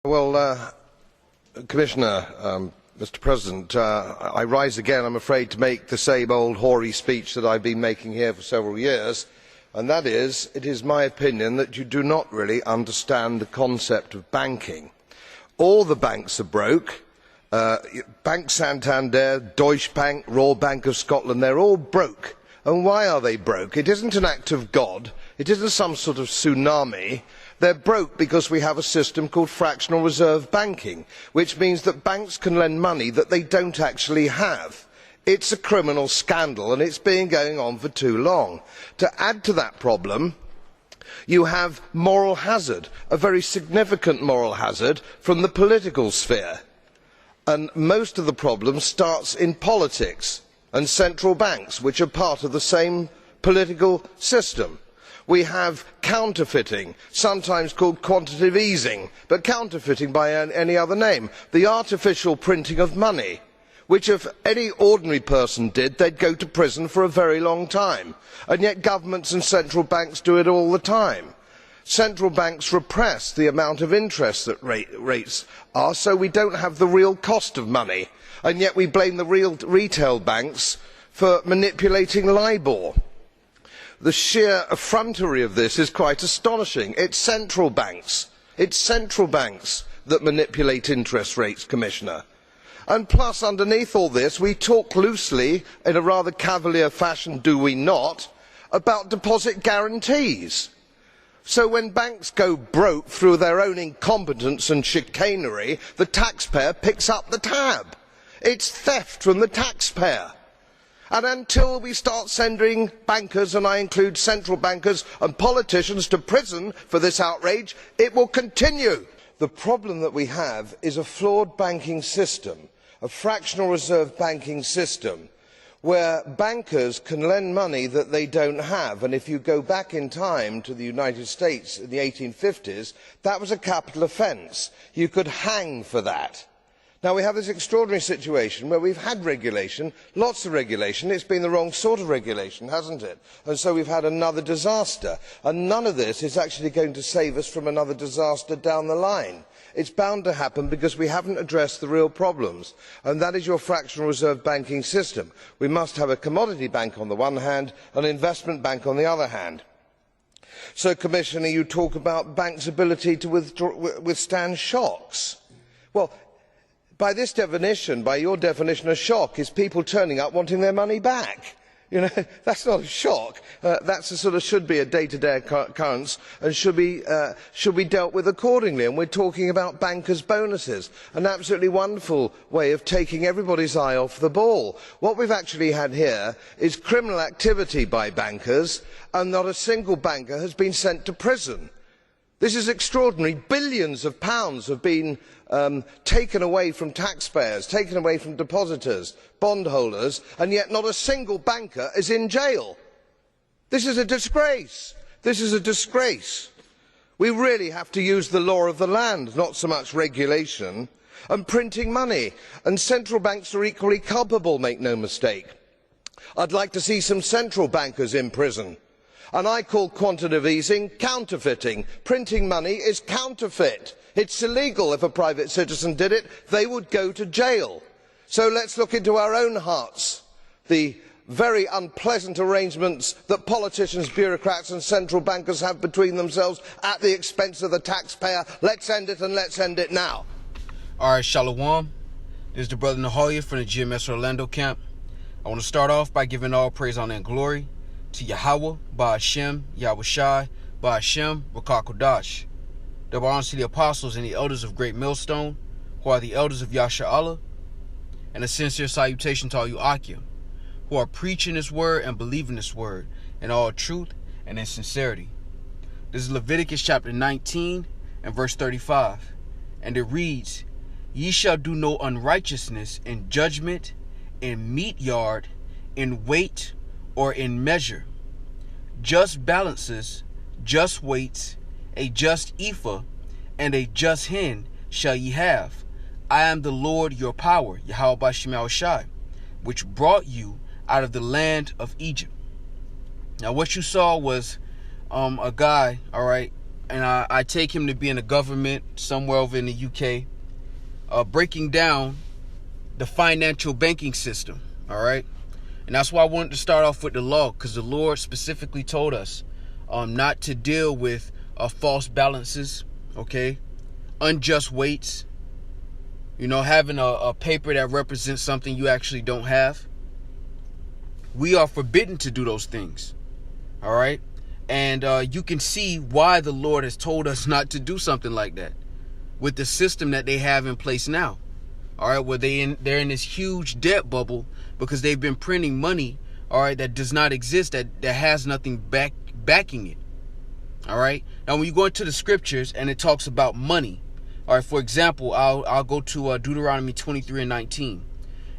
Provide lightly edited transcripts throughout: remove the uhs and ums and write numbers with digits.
Well, Commissioner, Mr. President, I rise again, I'm afraid, to make the same old hoary speech that I've been making here for several years, and that is, it is my opinion that you do not really understand the concept of banking. All the banks are broke. Bank Santander, Deutsche Bank, Royal Bank of Scotland, they're all broke. And why are they broke? It isn't an act of God. It isn't some sort of tsunami. They are broke because we have a system called fractional reserve banking, which means that banks can lend money that they do not actually have. It is a criminal scandal and it has been going on for too long. To add to that problem, you have moral hazard, a very significant moral hazard from the political sphere. And most of the problem starts in politics and central banks, which are part of the same political system. We have counterfeiting, sometimes called quantitative easing, but counterfeiting by any other name. The artificial printing of money, which if any ordinary person did, they'd go to prison for a very long time. And yet governments and central banks do it all the time. Central banks repress the amount of interest that rates are, so we don't have the real cost of money. And yet we blame the real retail banks for manipulating LIBOR. The sheer effrontery of this is quite astonishing. It's central banks that manipulate interest rates, Commissioner. And plus, underneath all this, we talk loosely, in a rather cavalier fashion, do we not, about deposit guarantees. So when banks go broke through their own incompetence and chicanery, the taxpayer picks up the tab. It's theft from the taxpayer. And until we start sending bankers, and I include central bankers and politicians, to prison for this outrage, it will continue. The problem that we have is a flawed banking system, a fractional reserve banking system, where bankers can lend money that they don't have. And if you go back in time to the United States in the 1850s, that was a capital offence. You could hang for that. Now we have this extraordinary situation where we've had regulation, lots of regulation. It's been the wrong sort of regulation, hasn't it? And so we've had another disaster. And none of this is actually going to save us from another disaster down the line. It's bound to happen because we haven't addressed the real problems, and that is your fractional reserve banking system. We must have a commodity bank on the one hand, and an investment bank on the other hand. So, Commissioner, you talk about banks' ability to withstand shocks. Well, by this definition, by your definition, a shock is people turning up wanting their money back. You know, that's not a shock. That's a sort of should be a day-to-day occurrence and should be dealt with accordingly. And we're talking about bankers' bonuses, an absolutely wonderful way of taking everybody's eye off the ball. What we've actually had here is criminal activity by bankers, and not a single banker has been sent to prison. This is extraordinary. Billions of pounds have been taken away from taxpayers, taken away from depositors, bondholders, and yet not a single banker is in jail. This is a disgrace. This is a disgrace. We really have to use the law of the land, not so much regulation, and printing money. And central banks are equally culpable, make no mistake. I'd like to see some central bankers in prison. And I call quantitative easing counterfeiting. Printing money is counterfeit. It's illegal. If a private citizen did it, they would go to jail. So let's look into our own hearts. The very unpleasant arrangements that politicians, bureaucrats and central bankers have between themselves at the expense of the taxpayer. Let's end it, and let's end it now. All right, Shalom. This is the brother Nahaliah from the GMS Orlando camp. I want to start off by giving all praise, honor, and glory to Yahweh, Ba'ashem, Yahushai, Ba'ashem, Rakakodash. Double honors to the apostles and the elders of Great Millstone, who are the elders of Yasha Allah, and a sincere salutation to all you Akim, who are preaching this word and believing this word in all truth and in sincerity. This is Leviticus chapter 19 and verse 35, and it reads, Ye shall do no unrighteousness in judgment, in meat yard, in weight, or in measure. Just balances, just weights, a just ephah, and a just hin shall ye have. I am the Lord your power, Yahweh B'Shem Yahushai, which brought you out of the land of Egypt. Now what you saw was a guy, all right, and I take him to be in a government somewhere over in the UK, breaking down the financial banking system. All right. And that's why I wanted to start off with the law, because the Lord specifically told us not to deal with false balances, okay, unjust weights, having a paper that represents something you actually don't have. We are forbidden to do those things, all right? And you can see why the Lord has told us not to do something like that with the system that they have in place now, all right, where they're in this huge debt bubble because they've been printing money, all right, that does not exist, that has nothing backing it, all right? Now, when you go into the scriptures and it talks about money, all right, for example, I'll go to Deuteronomy 23:19,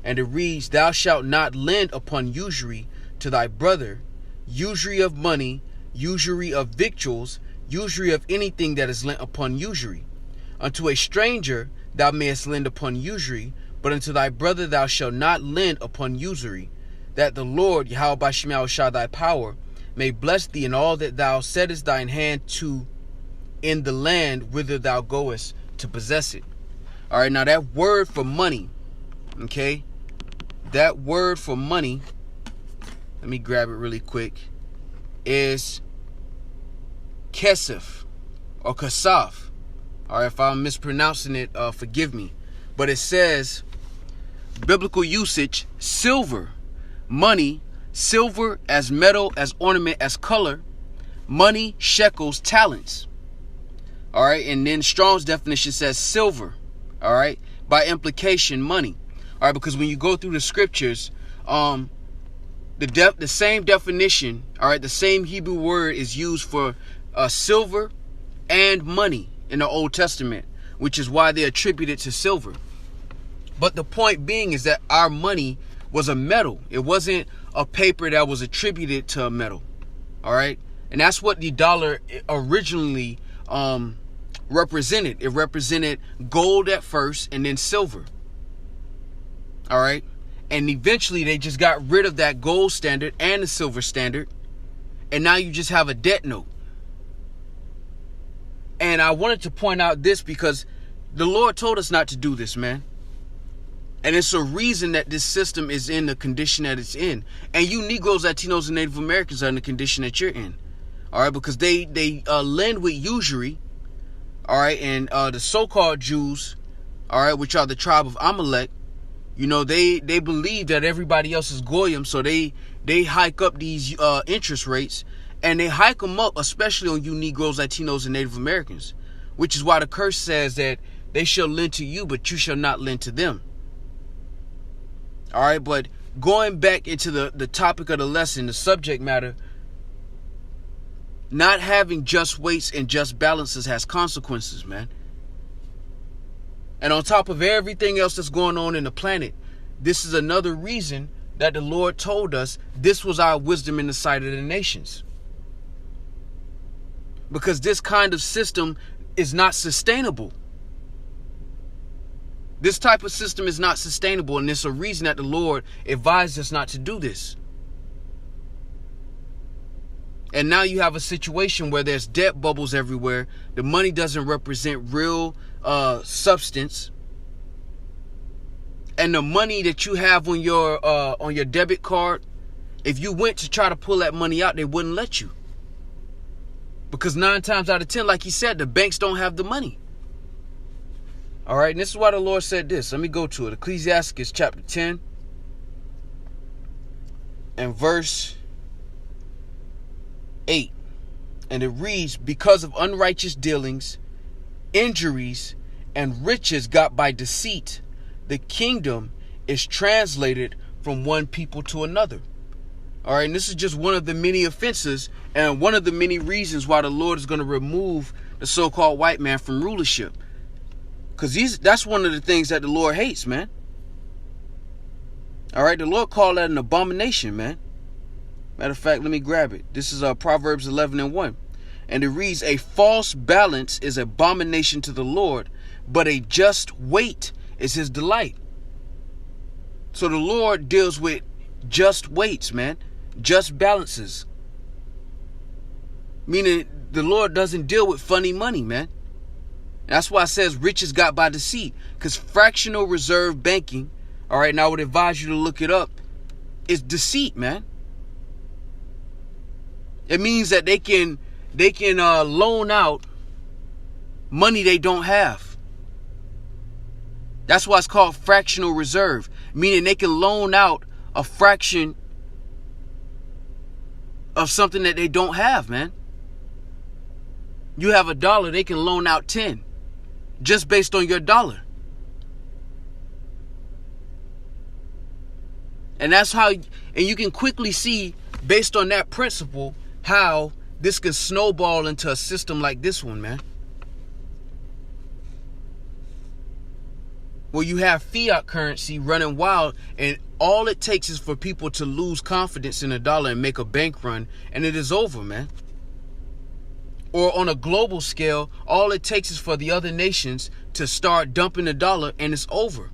and it reads, "Thou shalt not lend upon usury to thy brother, usury of money, usury of victuals, usury of anything that is lent upon usury. Unto a stranger thou mayest lend upon usury, but unto thy brother thou shalt not lend upon usury, that the Lord, Yahweh B'Shem Yahushua thy power, may bless thee in all that thou settest thine hand to in the land whither thou goest to possess it." All right, now that word for money, okay, that word for money, let me grab it really quick, is kesef or kasaf. All right, if I'm mispronouncing it, forgive me. But it says, biblical usage, silver, money, silver as metal, as ornament, as color, money, shekels, talents. All right, and then Strong's definition says silver. All right, by implication, money. All right, because when you go through the scriptures, the same definition, all right, the same Hebrew word is used for silver and money in the Old Testament, which is why they attribute it to silver. But the point being is that our money was a metal. It wasn't a paper that was attributed to a metal. All right, and that's what the dollar originally represented. It represented gold at first and then silver. All right, and eventually they just got rid of that gold standard and the silver standard, and now you just have a debt note. And I wanted to point out this because the Lord told us not to do this, man. And it's a reason that this system is in the condition that it's in. And you Negroes, Latinos, and Native Americans are in the condition that you're in. All right, because they lend with usury. All right, and the so-called Jews, all right, which are the tribe of Amalek, they believe that everybody else is Goyim, so they hike up these interest rates, and they hike them up, especially on you Negroes, Latinos, and Native Americans, which is why the curse says that they shall lend to you, but you shall not lend to them. All right, but going back into the topic of the lesson, the subject matter, not having just weights and just balances has consequences, man. And on top of everything else that's going on in the planet, this is another reason that the Lord told us this was our wisdom in the sight of the nations. Because this kind of system is not sustainable. This type of system is not sustainable, and it's a reason that the Lord advised us not to do this. And now you have a situation where there's debt bubbles everywhere. The money doesn't represent real substance. And the money that you have on your debit card, if you went to try to pull that money out, they wouldn't let you. Because 9 times out of 10, like he said, the banks don't have the money. All right, and this is why the Lord said this. Let me go to it. Ecclesiastes chapter 10 and verse 8. And it reads, "Because of unrighteous dealings, injuries, and riches got by deceit, the kingdom is translated from one people to another." All right, and this is just one of the many offenses and one of the many reasons why the Lord is going to remove the so-called white man from rulership. Because that's one of the things that the Lord hates, man. All right, the Lord called that an abomination, man. Matter of fact, let me grab it. This is Proverbs 11:1. And it reads, "A false balance is abomination to the Lord, but a just weight is his delight." So the Lord deals with just weights, man. Just balances. Meaning the Lord doesn't deal with funny money, man. That's why it says riches got by deceit. Because fractional reserve banking, all right, and I would advise you to look it up, is deceit, man. It means that they can loan out money they don't have. That's why it's called fractional reserve, meaning they can loan out a fraction of something that they don't have, man. You have $1, they can loan out 10 just based on your dollar. And that's how, and you can quickly see based on that principle how this can snowball into a system like this one, man. Where you have fiat currency running wild, and all it takes is for people to lose confidence in the dollar and make a bank run, and it is over, man. Or on a global scale, all it takes is for the other nations to start dumping the dollar, and it's over.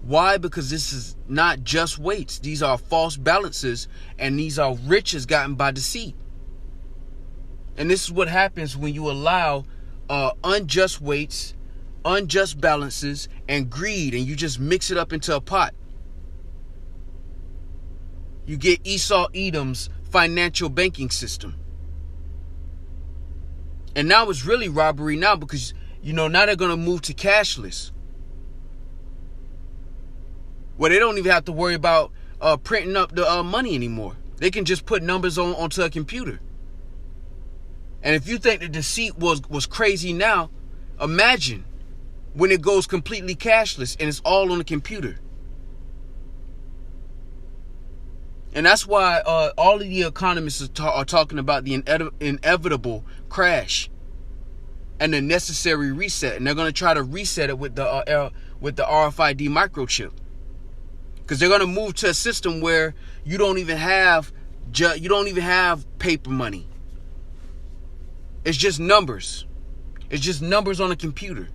Why? Because this is not just weights. These are false balances, and these are riches gotten by deceit. And this is what happens when you allow unjust weights, unjust balances, and greed, and you just mix it up into a pot. You get Esau Edom's financial banking system. And now it's really robbery now because, now they're going to move to cashless. Where they don't even have to worry about printing up the money anymore. They can just put numbers onto a computer. And if you think the deceit was crazy now, imagine when it goes completely cashless and it's all on the computer. And that's why all of the economists are talking about the inevitable crash and the necessary reset. And they're going to try to reset it with the RFID microchip. Because they're going to move to a system where you don't even have paper money. It's just numbers. It's just numbers on a computer.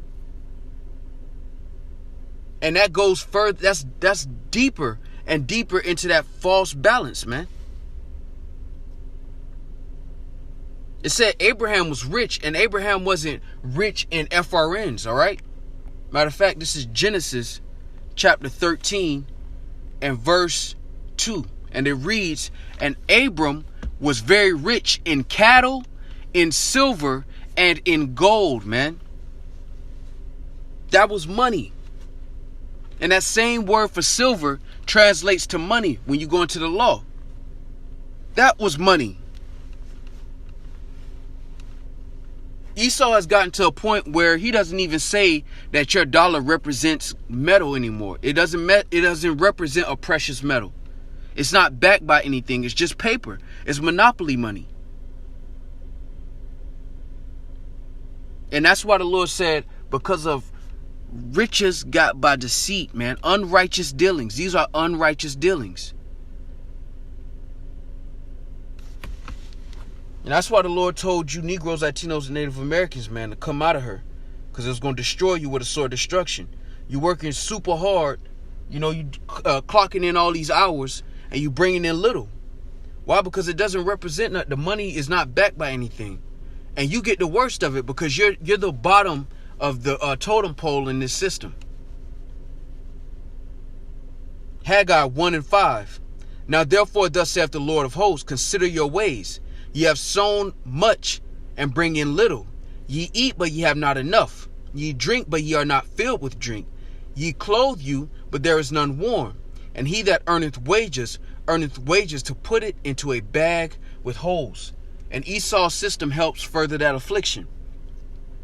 And that goes further. That's deeper and deeper into that false balance, man. It said Abraham was rich, and Abraham wasn't rich in FRNs, all right? Matter of fact, this is Genesis chapter 13 and verse 2. And it reads, and Abram was very rich in cattle, in silver, and in gold, man. That was money. And that same word for silver translates to money when you go into the law. That was money. Esau has gotten to a point where he doesn't even say that your dollar represents metal anymore. It doesn't represent a precious metal. It's not backed by anything. It's just paper. It's monopoly money. And that's why the Lord said, because of riches got by deceit, man, unrighteous dealings. These are unrighteous dealings. And that's why the Lord told you Negroes, Latinos, and Native Americans, man, to come out of her. Because it's going to destroy you with a sword of destruction. You're working super hard. You clocking in all these hours, and you bringing in little. Why? Because it doesn't represent, the money is not backed by anything. And you get the worst of it because you're the bottom of the totem pole in this system. Haggai 1 and 5. Now therefore thus saith the Lord of hosts, consider your ways. Ye have sown much and bring in little. Ye eat, but ye have not enough. Ye drink, but ye are not filled with drink. Ye clothe you, but there is none warm. And he that earneth wages to put it into a bag with holes. And Esau's system helps further that affliction.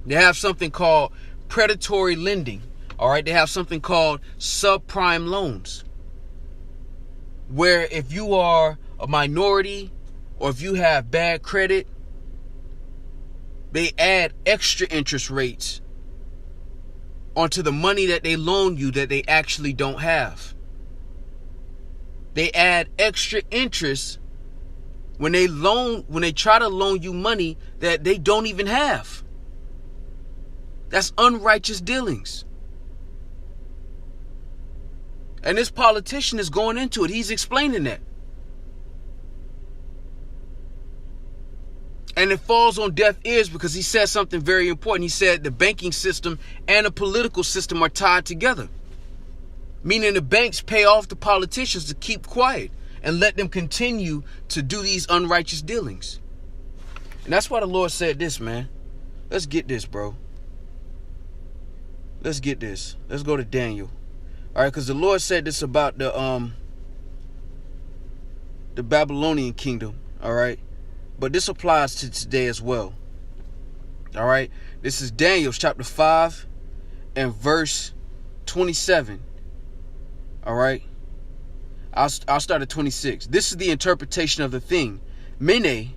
They have something called predatory lending. All right. They have something called subprime loans, where if you are a minority or if you have bad credit, they add extra interest rates onto the money that they loan you that they actually don't have. They add extra interest when they try to loan you money that they don't even have. That's unrighteous dealings. And this politician is going into it. He's explaining that. And it falls on deaf ears because he said something very important. He said the banking system and the political system are tied together. Meaning the banks pay off the politicians to keep quiet and let them continue to do these unrighteous dealings. And that's why the Lord said this, man. Let's get this, bro. Let's get this. Let's go to Daniel. All right, because the Lord said this about the Babylonian kingdom. All right. But this applies to today as well. All right. This is Daniel chapter 5 and verse 27. All right. I'll start at 26. This is the interpretation of the thing. Mene,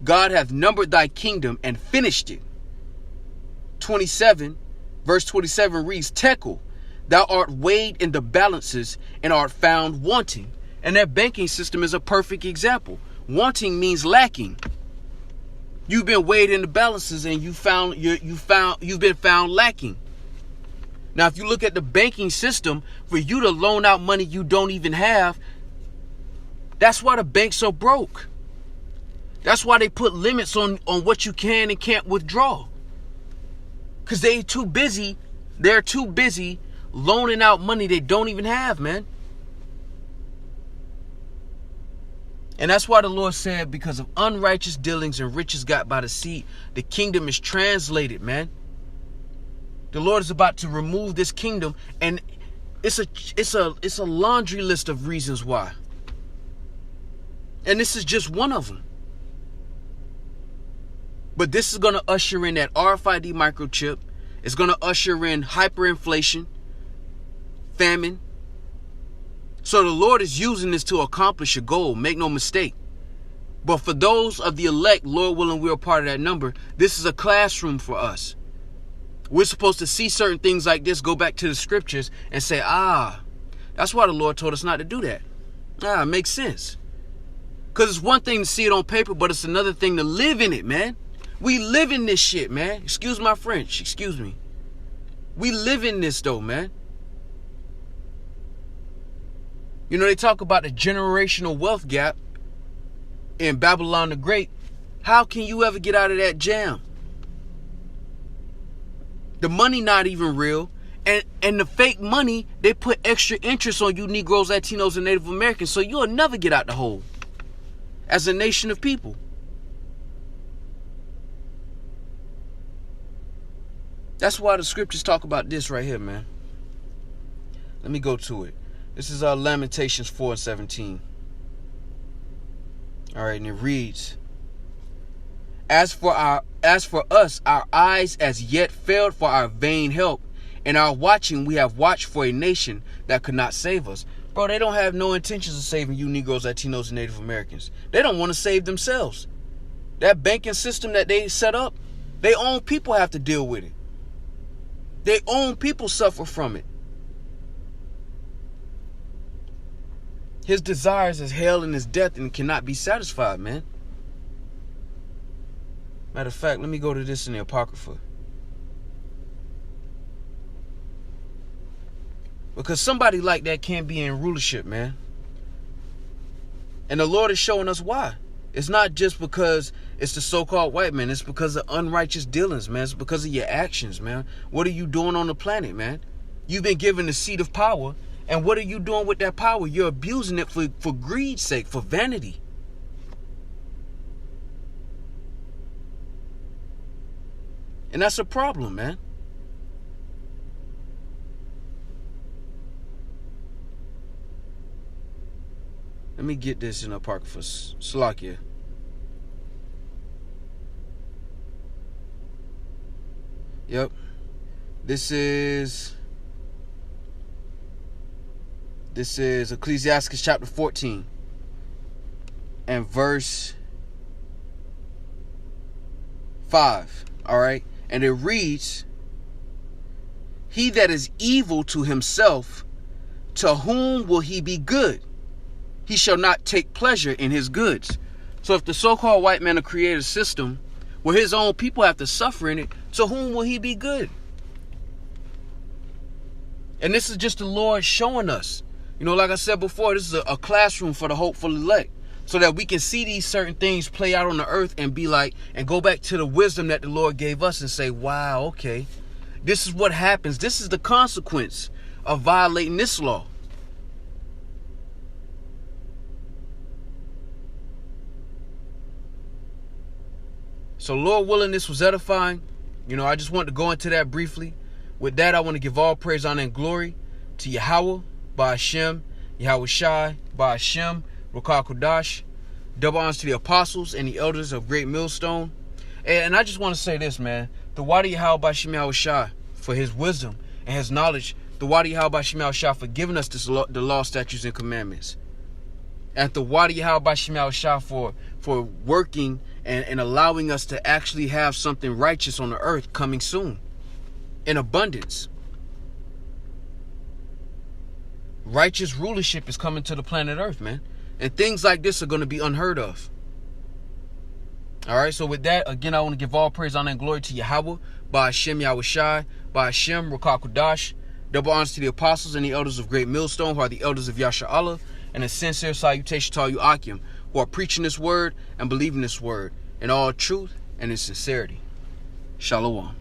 God hath numbered thy kingdom and finished it. 27, verse 27 reads, Tekel, thou art weighed in the balances and art found wanting. And that banking system is a perfect example. Wanting means lacking. You've been weighed in the balances and you've been found lacking. Now, if you look at the banking system, for you to loan out money you don't even have, that's why the banks are broke. That's why they put limits on what you can and can't withdraw. Because they're too busy loaning out money they don't even have, man. And that's why the Lord said, because of unrighteous dealings and riches got by deceit, the kingdom is translated, man. The Lord is about to remove this kingdom, and it's a laundry list of reasons why. And this is just one of them. But this is going to usher in that RFID microchip. It's going to usher in hyperinflation, famine. So the Lord is using this to accomplish a goal. Make no mistake. But for those of the elect, Lord willing, we're a part of that number. This is a classroom for us. We're supposed to see certain things like this, go back to the scriptures and say, that's why the Lord told us not to do that. It makes sense. Because it's one thing to see it on paper, but it's another thing to live in it, man. We live in this shit, man. Excuse my French. Excuse me. We live in this, though, man. You know, they talk about the generational wealth gap in Babylon the Great. How can you ever get out of that jam? The money not even real. And the fake money, they put extra interest on you Negroes, Latinos, and Native Americans. So you'll never get out the hole as a nation of people. That's why the scriptures talk about this right here, man. Let me go to it. This is Lamentations 4:17. All right, and it reads, As for us, our eyes as yet failed for our vain help. In our watching, we have watched for a nation that could not save us. Bro, they don't have no intentions of saving you Negroes, Latinos, and Native Americans. They don't want to save themselves. That banking system that they set up, their own people have to deal with it. Their own people suffer from it. His desires is hell and his death and cannot be satisfied, man. Matter of fact, let me go to this in the Apocrypha. Because somebody like that can't be in rulership, man. And the Lord is showing us why. It's not just because it's the so-called white man. It's because of unrighteous dealings, man. It's because of your actions, man. What are you doing on the planet, man? You've been given the seat of power. And what are you doing with that power? You're abusing it for greed's sake, for vanity. And that's a problem, man. Let me get this in Apocrypha. Slakia. Yep. This is Ecclesiastes chapter 14 and verse 5. All right. And it reads, He that is evil to himself, to whom will he be good? He shall not take pleasure in his goods. So if the so-called white man will create a system where his own people have to suffer in it, to whom will he be good? And this is just the Lord showing us. You know, like I said before, this is a classroom for the hopeful elect. so that we can see these certain things play out on the earth and be like, and go back to the wisdom that the Lord gave us and say, wow, okay, this is what happens. This is the consequence of violating this law. So Lord willing, this was edifying. I just wanted to go into that briefly. With that, I want to give all praise, honor, and glory to Yahweh, Ba'ashem, Yahweh Shai, Ba'ashem, Rukah Kodash. Double honors to the apostles and the elders of Great Millstone. And I just want to say this, man. The Wadi Yahweh Ba'ashem Yahweh Shai for his wisdom and his knowledge. The Wadi Yahweh Ba'ashem Yahweh Shai for giving us the law, statutes, and commandments. And the Wadi Yahweh Ba'ashem Yahweh Shai for working and allowing us to actually have something righteous on the earth coming soon. In abundance. Righteous rulership is coming to the planet Earth, man. And things like this are going to be unheard of. Alright, so with that, again, I want to give all praise, honor, and glory to Yahweh, Ba'ashem Yahweh Shai, Ba'ashem Rukah Kodash. Double honors to the apostles and the elders of Great Millstone, who are the elders of Yasha Allah. And a sincere salutation to all you Akim, who are preaching this word and believing this word in all truth and in sincerity. Shalom.